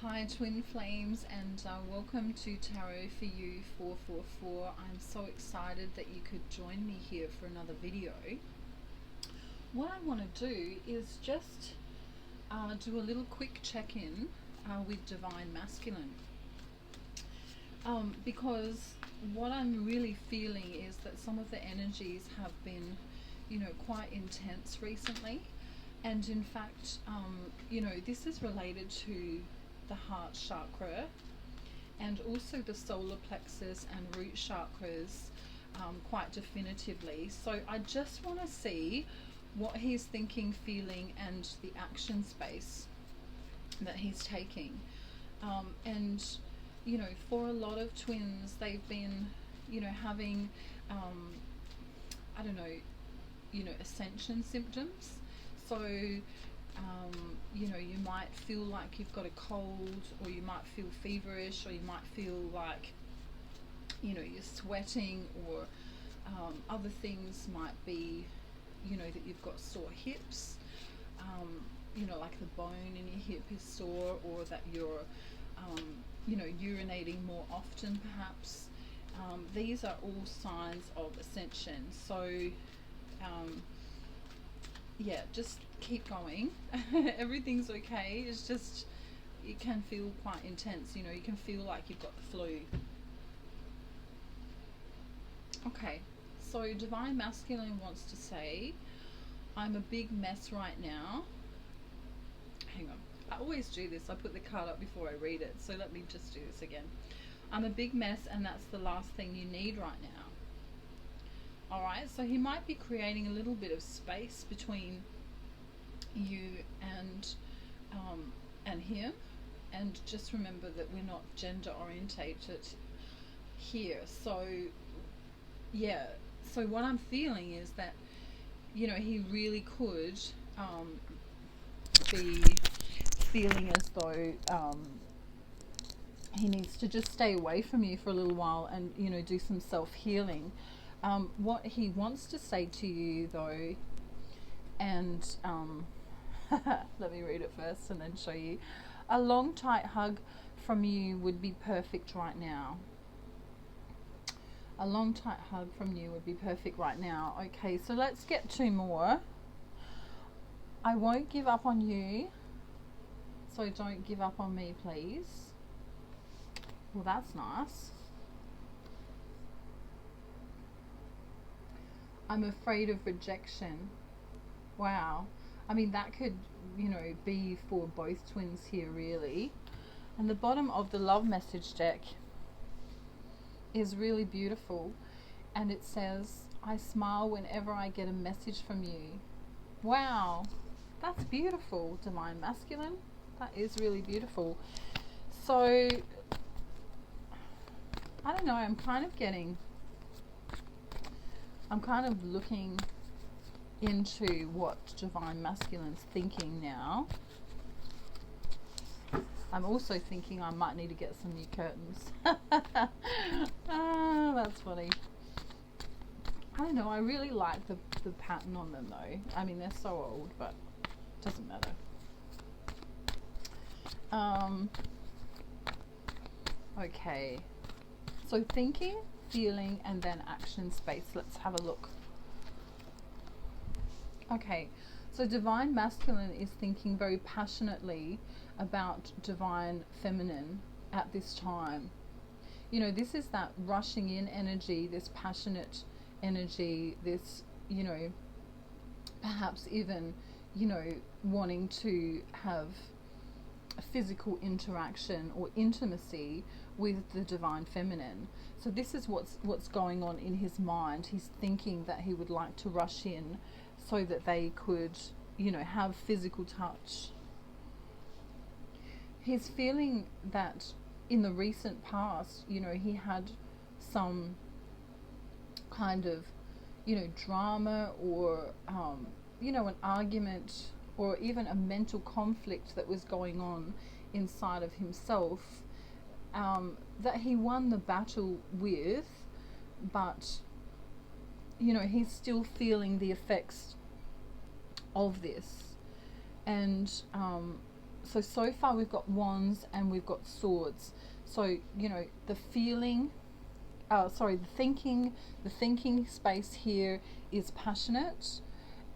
Hi, Twin Flames, and welcome to Tarot for You 444. I'm so excited that you could join me here for another video. What I want to do is just do a little quick check-in with Divine Masculine, because what I'm really feeling is that some of the energies have been, quite intense recently. And in fact, this is related to the heart chakra and also the solar plexus and root chakras quite definitively. So I just want to see what he's thinking, feeling, and the action space that he's taking. And, for a lot of twins, they've been, having, I don't know, ascension symptoms. So you might feel like you've got a cold, or you might feel feverish, or you might feel like, you're sweating, or other things might be, that you've got sore hips, like the bone in your hip is sore, or that you're, urinating more often perhaps. These are all signs of ascension. So, just keep going. Everything's okay. It's just, it can feel quite intense. You can feel like you've got the flu. Okay, so Divine Masculine wants to say, I'm a big mess right now. Hang on. I always do this. I put the card up before I read it. So let me just do this again. I'm a big mess, and that's the last thing you need right now. Alright, so he might be creating a little bit of space between you and him. And just remember that we're not gender orientated here. So so what I'm feeling is that, he really could be feeling as though he needs to just stay away from you for a little while and, do some self-healing. What he wants to say to you, though, and let me read it first and then show you. A long, tight hug from you would be perfect right now. A long, tight hug from you would be perfect right now. Okay, so let's get two more. I won't give up on you, so don't give up on me, please. Well, that's nice. I'm afraid of rejection. Wow. I mean, that could, be for both twins here, really. And the bottom of the love message deck is really beautiful. And it says, I smile whenever I get a message from you. Wow. That's beautiful, Divine Masculine. That is really beautiful. So, I don't know, I'm kind of looking into what Divine Masculine's thinking now. I'm also thinking I might need to get some new curtains. That's funny. I don't know, I really like the pattern on them though. I mean, they're so old, but it doesn't matter. Okay. So thinking, feeling, and then action space. Let's have a look. Okay, so Divine Masculine is thinking very passionately about Divine Feminine at this time. This is that rushing in energy, this passionate energy, this, perhaps even, wanting to have a physical interaction or intimacy with the Divine Feminine. So this is what's going on in his mind. He's thinking that he would like to rush in so that they could, have physical touch. He's feeling that in the recent past, he had some kind of, drama or, an argument or even a mental conflict that was going on inside of himself, that he won the battle with, but, he's still feeling the effects of this. And so far we've got wands and we've got swords. So, you know, the feeling, the thinking space here is passionate,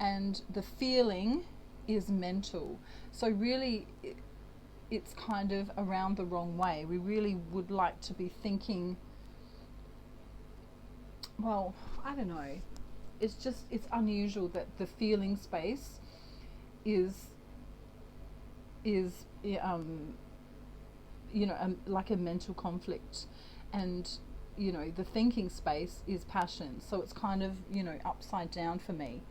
and the feeling is mental. So really, it's kind of around the wrong way. We really would like to be thinking, well, I don't know. It's unusual that the feeling space is like a mental conflict, and the thinking space is passion. So it's kind of upside down for me.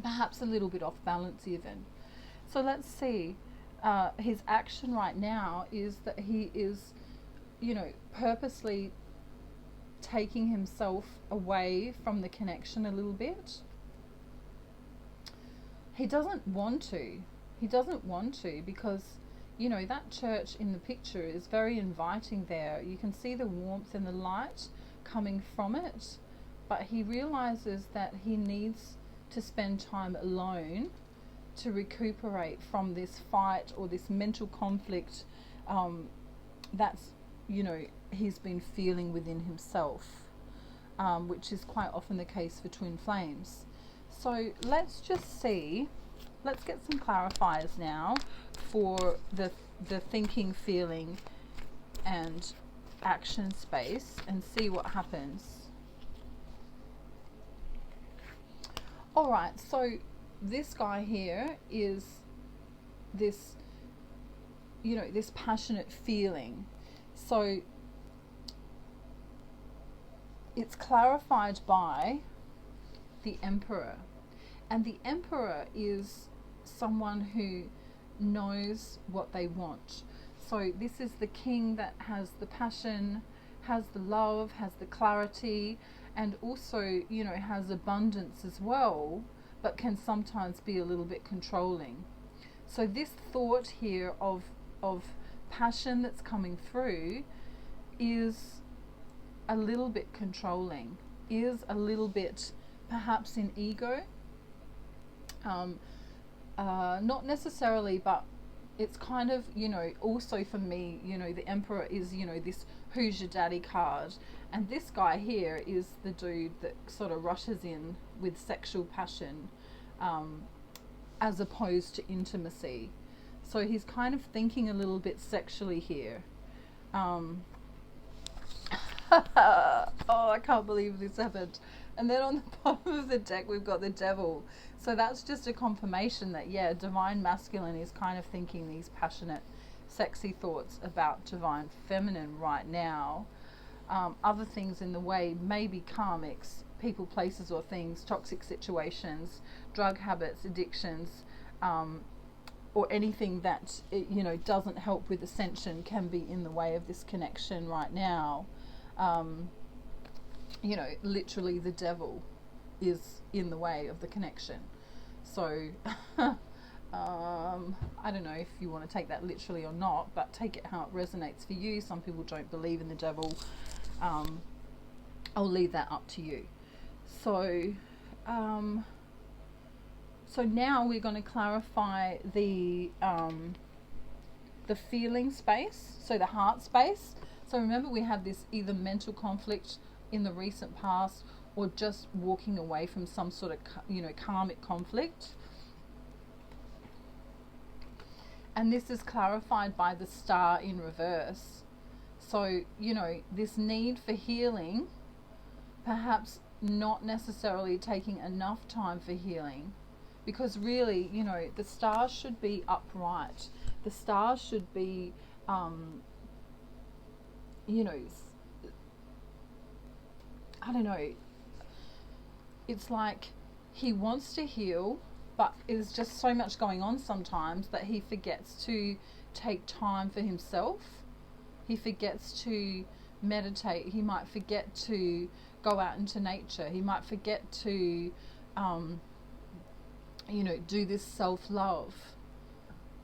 Perhaps a little bit off balance even. So let's see. His action right now is that he is purposely taking himself away from the connection a little bit. He doesn't want to. Because that church in the picture is very inviting there. You can see the warmth and the light coming from it, but he realizes that he needs to spend time alone to recuperate from this fight or this mental conflict that's he's been feeling within himself, which is quite often the case for twin flames. So let's just see, let's get some clarifiers now for the thinking, feeling and action space and see what happens. Alright, so this guy here is this this passionate feeling. So it's clarified by the Emperor, and the Emperor is someone who knows what they want. So this is the king that has the passion, has the love, has the clarity, and also has abundance as well, but can sometimes be a little bit controlling. So this thought here of passion that's coming through is a little bit controlling, is a little bit perhaps in ego, not necessarily, but it's kind of also for me the Emperor is this who's your daddy card, and this guy here is the dude that sort of rushes in with sexual passion as opposed to intimacy. So he's kind of thinking a little bit sexually here. Oh, I can't believe this happened. And then on the bottom of the deck we've got the Devil. So that's just a confirmation that Divine Masculine is kind of thinking these passionate, sexy thoughts about Divine Feminine right now. Other things in the way may be karmics, people, places or things, toxic situations, drug habits, addictions, or anything that doesn't help with ascension can be in the way of this connection right now. Literally the Devil is in the way of the connection. So I don't know if you want to take that literally or not, but take it how it resonates for you. Some people don't believe in the devil. I'll leave that up to you. So now we're going to clarify the feeling space, so the heart space. So remember, we have this either mental conflict in the recent past or just walking away from some sort of karmic conflict. And this is clarified by the star in reverse. So, this need for healing, perhaps not necessarily taking enough time for healing, because really, the stars should be upright. The stars should be, I don't know, it's like he wants to heal, but there's just so much going on sometimes that he forgets to take time for himself. He forgets to meditate. He might forget to go out into nature. He might forget to, do this self-love.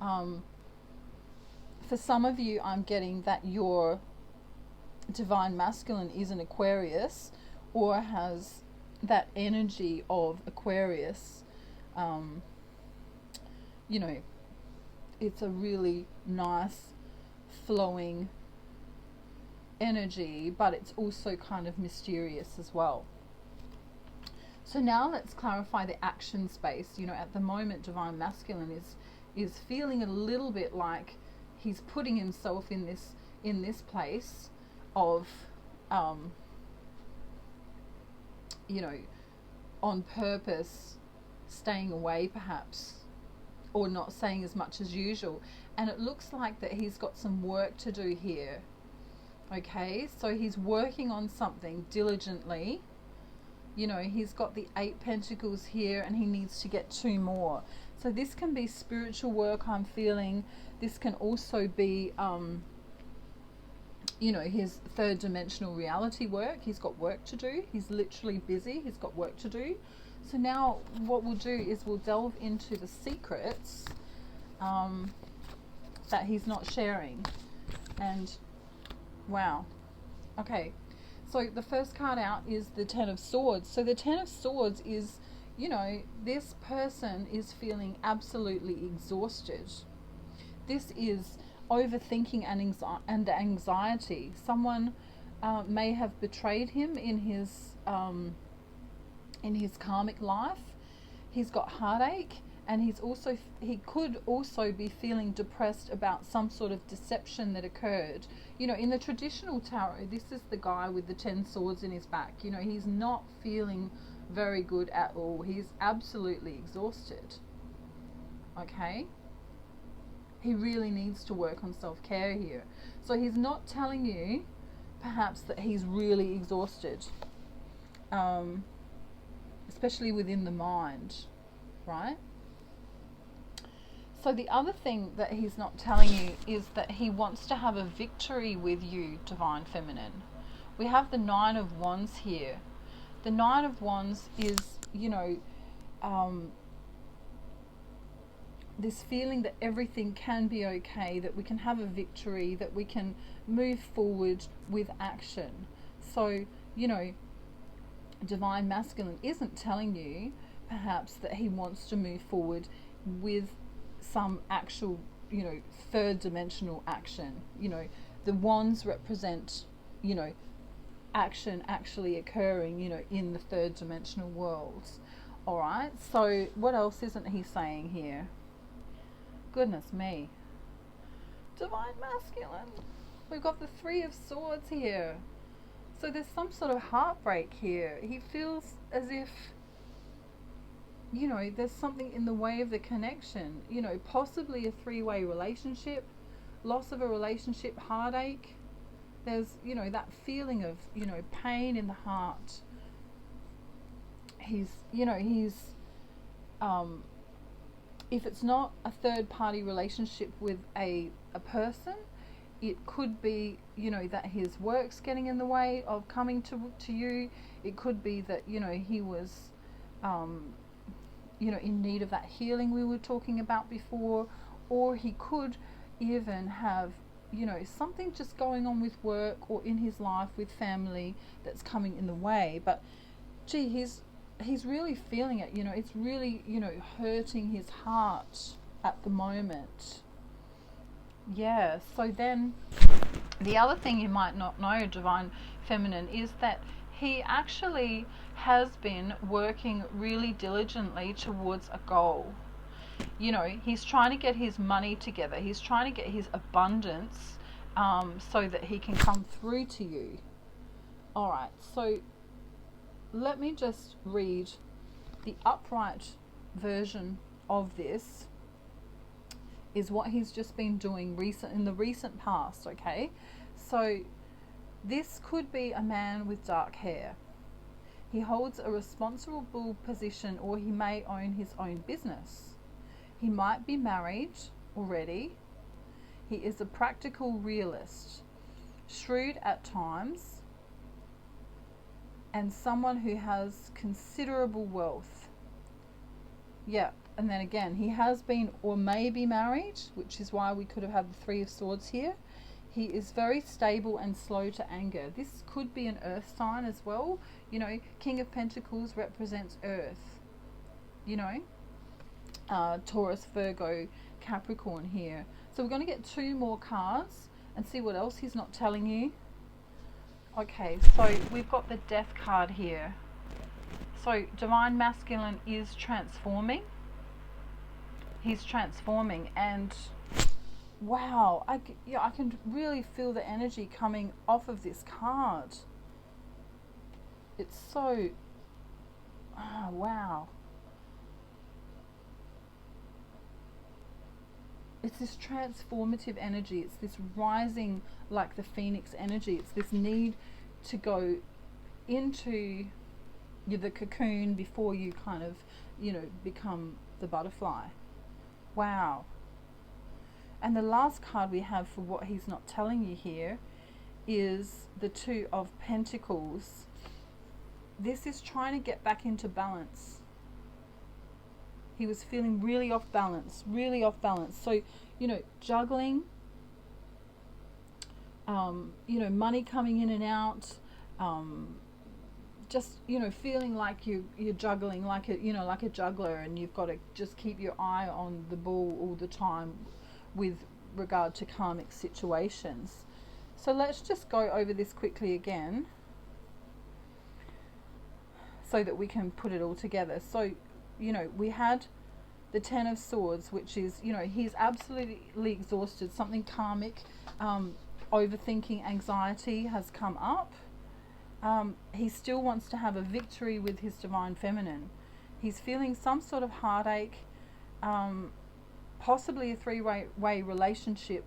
For some of you, I'm getting that your Divine Masculine is an Aquarius or has that energy of Aquarius. you know, it's a really nice flowing energy, but it's also kind of mysterious as well. So now let's clarify the action space. You know, at the moment, Divine Masculine is feeling a little bit like he's putting himself in this place of you know, on purpose staying away perhaps, or not saying as much as usual. And it looks like that he's got some work to do here. Okay, so he's working on something diligently. You know, he's got the 8 Pentacles here and he needs to get 2 more. So this can be spiritual work, I'm feeling. This can also be, you know, his 3rd dimensional reality work. He's got work to do. He's literally busy. He's got work to do. So now what we'll do is we'll delve into the secrets that he's not sharing. And wow. Okay. So the first card out is the 10 of Swords. So the 10 of Swords is, you know, this person is feeling absolutely exhausted. This is overthinking and anxiety. Someone may have betrayed him in his karmic life. He's got heartache, and he could also be feeling depressed about some sort of deception that occurred. You know, in the traditional tarot, this is the guy with the 10 swords in his back. You know, he's not feeling very good at all. He's absolutely exhausted. Okay? He really needs to work on self-care here. So he's not telling you perhaps that he's really exhausted, especially within the mind, right? So the other thing that he's not telling you is that he wants to have a victory with you, Divine Feminine. We have the 9 of Wands here. The 9 of Wands is, you know, this feeling that everything can be okay, that we can have a victory, that we can move forward with action. So, you know, Divine Masculine isn't telling you perhaps that he wants to move forward with some actual, you know, 3rd dimensional action. You know, the wands represent, you know, action actually occurring, you know, in the 3rd dimensional worlds. All right, so what else isn't he saying here? Goodness me. Divine Masculine. We've got the 3 of Swords here. So there's some sort of heartbreak here. He feels as if, you know, there's something in the way of the connection. You know, possibly a 3-way relationship, loss of a relationship, heartache. There's, you know, that feeling of, you know, pain in the heart. He's, you know, if it's not a 3rd-party relationship with a person, it could be, you know, that his work's getting in the way of coming to you. It could be that, you know, he was, you know, in need of that healing we were talking about before. Or he could even have, you know, something just going on with work or in his life with family that's coming in the way. But, gee, he's really feeling it. You know, it's really, you know, hurting his heart at the moment. Yeah, so then the other thing you might not know, Divine Feminine, is that he actually has been working really diligently towards a goal. You know, he's trying to get his money together. He's trying to get his abundance so that he can come through to you. All right, so let me just read the upright version of this. Is what he's just been doing in the recent past, okay? So this could be a man with dark hair. He holds a responsible position, or he may own his own business. He might be married already. He is a practical realist, shrewd at times, and someone who has considerable wealth. Yeah. And then again, he has been or may be married, which is why we could have had the 3 of Swords here. He is very stable and slow to anger. This could be an earth sign as well. You know, King of Pentacles represents earth. You know, Taurus, Virgo, Capricorn here. So we're going to get 2 more cards and see what else he's not telling you. Okay, so we've got the Death card here. So Divine Masculine is transforming. He's transforming, and wow, I can really feel the energy coming off of this card. It's so, wow. It's this transformative energy. It's this rising like the phoenix energy. It's this need to go into the cocoon before you kind of, become the butterfly. Wow. And the last card we have for what he's not telling you here is the 2 of Pentacles. This is trying to get back into balance. He was feeling really off balance, really off balance. So, juggling, money coming in and out, just, feeling like you're juggling like a juggler, and you've got to just keep your eye on the ball all the time with regard to karmic situations. So let's just go over this quickly again so that we can put it all together. So, we had the 10 of Swords, which is, he's absolutely exhausted. Something karmic, overthinking, anxiety has come up. He still wants to have a victory with his Divine Feminine. He's feeling some sort of heartache, possibly a 3-way relationship,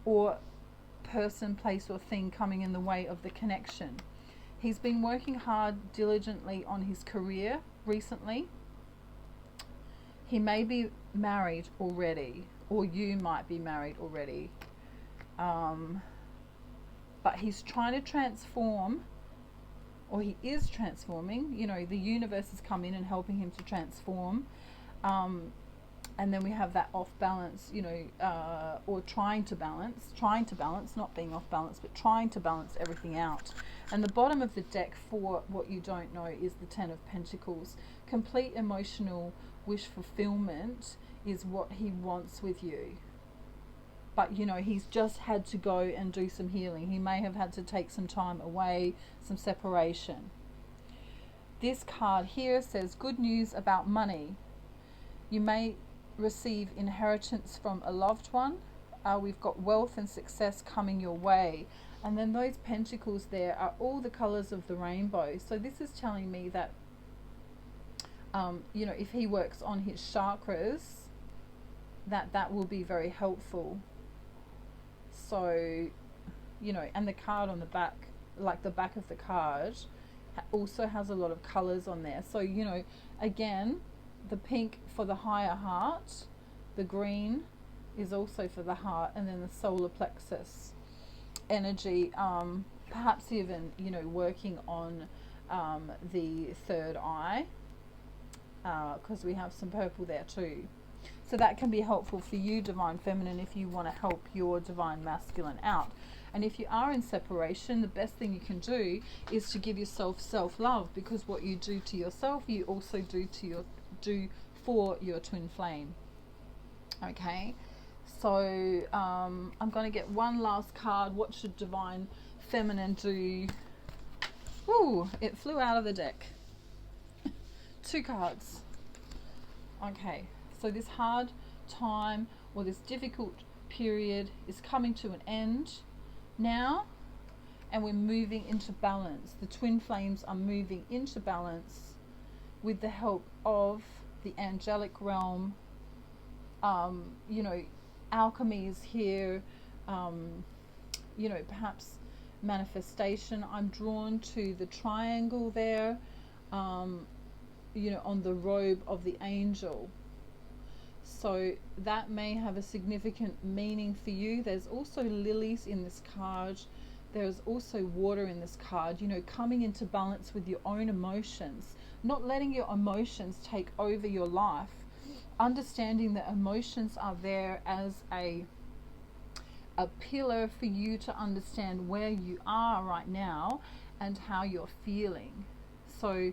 or person, place or thing coming in the way of the connection. He's been working hard diligently on his career recently. He may be married already, or you might be married already. But he's trying to transform, or he is transforming. The universe has come in and helping him to transform. And then we have that off balance, or trying to balance, not being off balance, but trying to balance everything out. And the bottom of the deck for what you don't know is the 10 of Pentacles. Complete emotional wish fulfillment is what he wants with you. But, he's just had to go and do some healing. He may have had to take some time away, some separation. This card here says good news about money. You may receive inheritance from a loved one. We've got wealth and success coming your way. And then those pentacles there are all the colors of the rainbow. So this is telling me that, if he works on his chakras, that will be very helpful. So, and the card on the back, like the back of the card, also has a lot of colors on there. So, again, the pink for the higher heart, the green is also for the heart, and then the solar plexus energy, perhaps even, working on the third eye, because we have some purple there too. So that can be helpful for you, Divine Feminine, if you want to help your Divine Masculine out. And if you are in separation, the best thing you can do is to give yourself self-love, because what you do to yourself, you also do for your twin flame. Okay, so I'm going to get one last card. What should Divine Feminine do? Ooh, it flew out of the deck. 2 cards. Okay, so this hard time, or this difficult period, is coming to an end now, and we're moving into balance. The twin flames are moving into balance with the help of the angelic realm. Alchemy is here. Perhaps manifestation. I'm drawn to the triangle there, on the robe of the angel. So that may have a significant meaning for you. There's also lilies in this card. There's also water in this card, coming into balance with your own emotions, not letting your emotions take over your life, understanding that emotions are there as a pillar for you to understand where you are right now and how you're feeling. So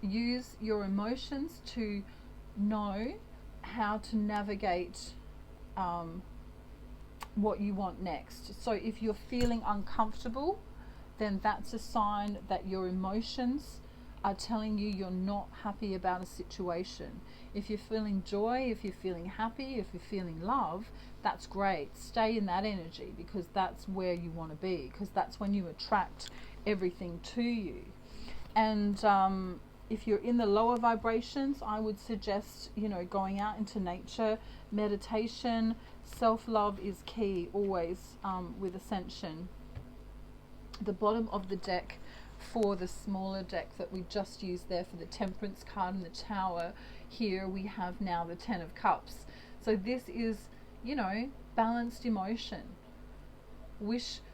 use your emotions to know how to navigate what you want next. So if you're feeling uncomfortable, then that's a sign that your emotions are telling you you're not happy about a situation. If you're feeling joy, if you're feeling happy, if you're feeling love, that's great. Stay in that energy, because that's where you want to be, because that's when you attract everything to you. And if you're in the lower vibrations, I would suggest, going out into nature, meditation. Self-love is key always with Ascension. The bottom of the deck for the smaller deck that we just used there for the Temperance card and the Tower, here we have now the Ten of Cups. So this is, balanced emotion,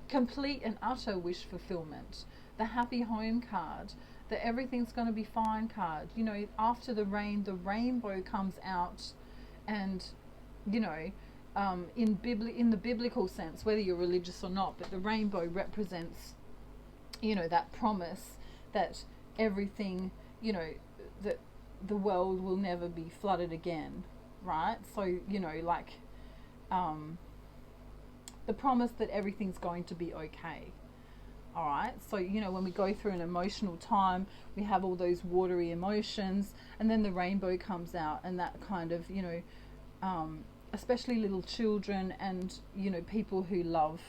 complete and utter wish fulfillment. The Happy Home card, the everything's going to be fine card. After the rain, the rainbow comes out, and in the biblical sense, whether you're religious or not, but the rainbow represents, that promise that everything, that the world will never be flooded again, right? So, the promise that everything's going to be okay. All right. So, when we go through an emotional time, we have all those watery emotions, and then the rainbow comes out, and that kind of, especially little children and, people who love,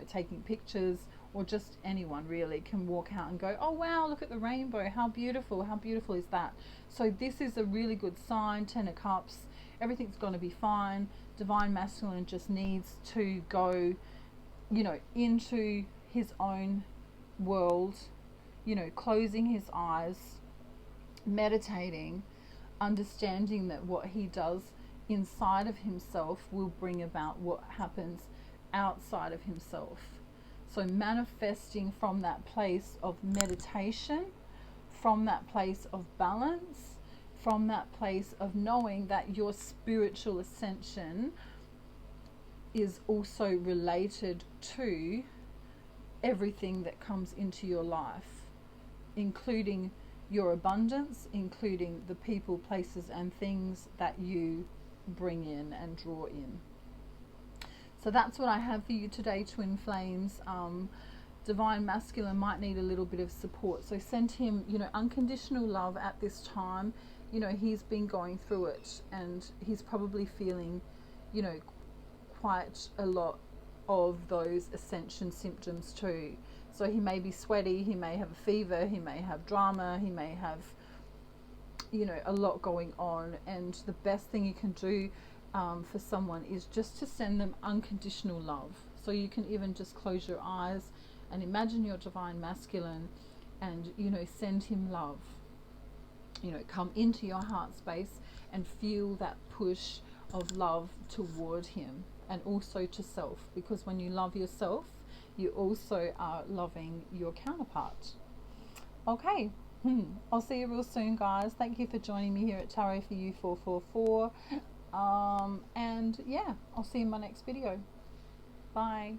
taking pictures, or just anyone really can walk out and go, oh wow, look at the rainbow, how beautiful is that? So this is a really good sign. Ten of Cups, everything's going to be fine. Divine Masculine just needs to go, into his own world, closing his eyes, meditating, understanding that what he does inside of himself will bring about what happens outside of himself. So manifesting from that place of meditation, from that place of balance, from that place of knowing that your spiritual ascension is also related to everything that comes into your life, including your abundance, including the people, places, and things that you bring in and draw in. So that's what I have for you today, Twin Flames. Divine Masculine might need a little bit of support, so send him, unconditional love at this time. He's been going through it, and he's probably feeling, quite a lot of those ascension symptoms too. So he may be sweaty, he may have a fever, he may have drama, he may have, a lot going on. And the best thing you can do for someone is just to send them unconditional love. So you can even just close your eyes and imagine your Divine Masculine, and send him love. Come into your heart space and feel that push of love toward him, and also to self, because when you love yourself, you also are loving your counterpart. Okay. I'll see you real soon, guys. Thank you for joining me here at Tarot for You 444. And yeah, I'll see you in my next video. Bye.